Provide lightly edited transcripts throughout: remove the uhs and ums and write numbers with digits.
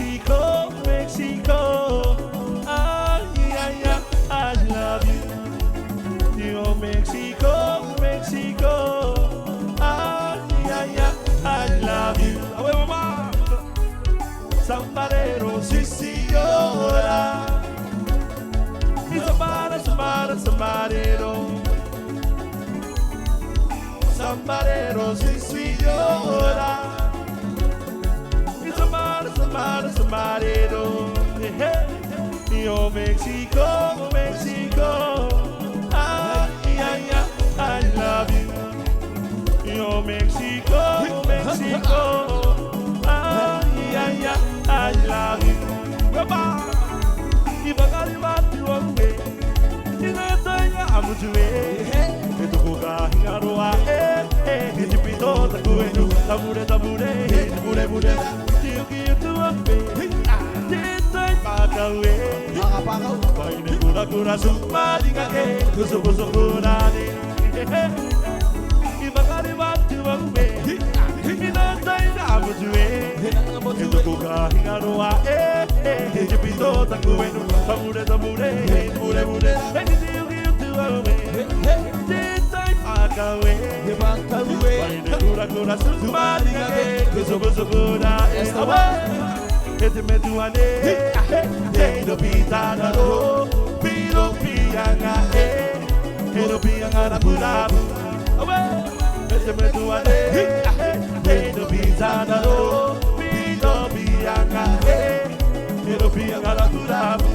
Mexico, Mexico. Ah, yeah, yeah, I love you. Yo, Mexico, Mexico. Ah, yeah, yeah, I love you. Away, mama. Sambarero, si signora. Sambarero. Sambarero, si signora. Sambarero. Yo, Mexico, Mexico. Ah, yeah, yeah, I love you. Yo, Mexico, Mexico. Ah, yeah, yeah, I love you. Bye-bye. If I got you back to one day, I'm doing it. Toga hingaroa, Hijipito, Takuenu, Tabure, Tabure, Bure, Tiki to a bay, Titai Pakawe, Paine Kura Sumadika, Kusukurani. If I got him up to a bay, in that time I'm doing it. Toga hingaroa, Hijipito, Takuenu, Tabure, Tabure, Bure, Kura Sumadika, Kusukura, Ete metuane, Edo pitana ro, Piro pianga, Edo pianga na purabu. Ete metuane, Edo pitana ro, Piro pianga, Edo pianga na purabu.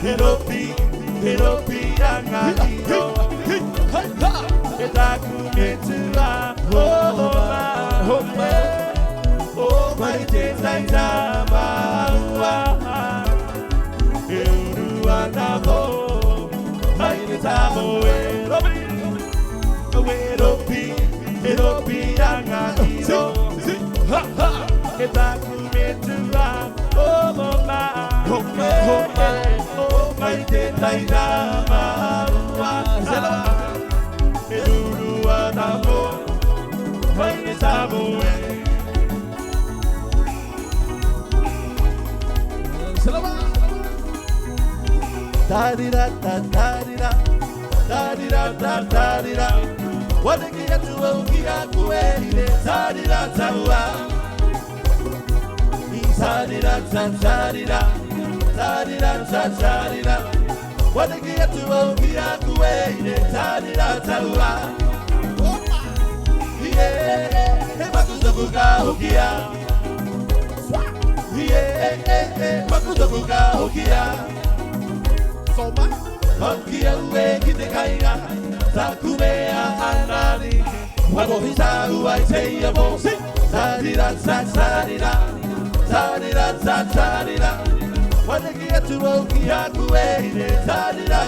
Edo pianga, Etakumetua, oh, my days I am. Euruanamo, my Tamo, Eropi, Angano, Etakumetua, oh, my days I am. Euruanamo, my Tamo. Da-di-da. What a get to Okiakuele, da-di-da-da-wa. Da-di-da. What a get to Okiakuele, da-di-da-da-wa. Yeah, Makuzabuka Okia. Yeah, Makuzabuka Okia. Okia uwe kitekaina, takumea anani. Wabo hisaru aiseya bosi. Sadira. Wanakia tu Okia kuweine, sadira.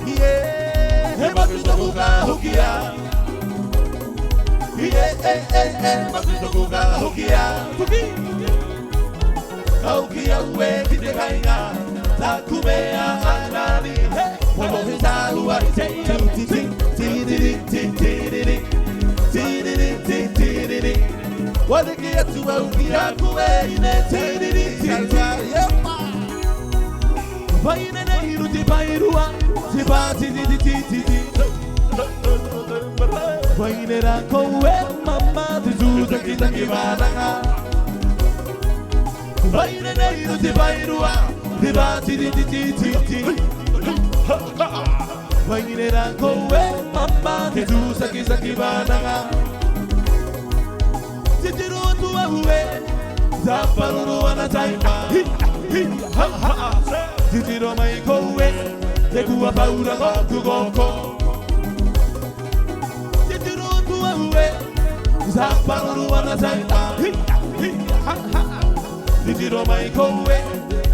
Yeah, Makuzabuka Okia. Yeah, Makuzabuka Okia. Okia uwe kitekaina, takumea anani. Wabo hisaru aiseya bosi. What a get to Okia kuweine, Paine neiru ti pairua, ti pati Paine ranko we mama ti zuza kita kimananga. Paine neiru ti pairua, ti pati Paine ranko we mama ti zuza kita kimananga. Titiru tuwa uwe, zaparuru wanataima. Titiro maiko uwe, tekuwa paura goko. Titiru tuwa uwe, zaparuru wanataima. Titiro maiko uwe,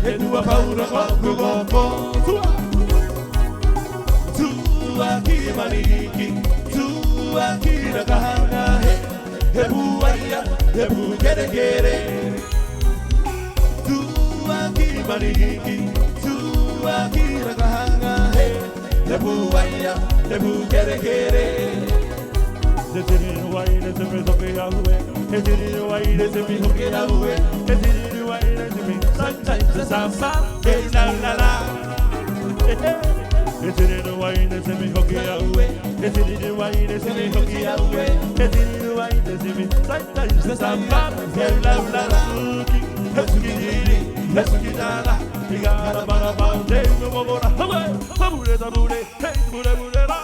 tekuwa paura goko. Tuwa kimaniki, tuwa kirakahanga. Hebu waya, hebu gere. Tuwa kimaniki, tuwa kirakahanga. Hebu waya, hebu gere. This is why it's a Etini waile se mi hokera uwe. Etini waile se mi sunshine sa sa. Hey la la la. Etini waile se mi hokera uwe. Etini waile se mi hokera uwe. Etini waile se mi sunshine sa sa. Hey la la la. Heskidiri, heskidara. Igara bara bara, hey no bora. Habure habure, hey bure bure la.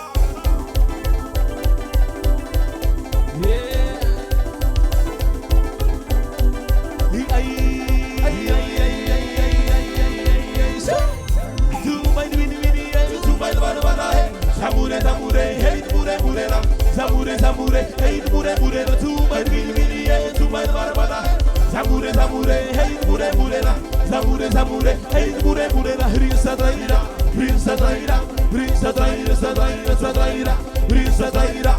Samure, samure, hey, mure, mure, la. Samure, samure, hey, mure, mure, la. Tu mai vini, hey, tu mai barbara. Samure, samure, hey, mure, mure, la. Samure, samure, hey, mure, mure, la. Risa traira, risa traira, risa traira, risa traira, risa traira, risa traira.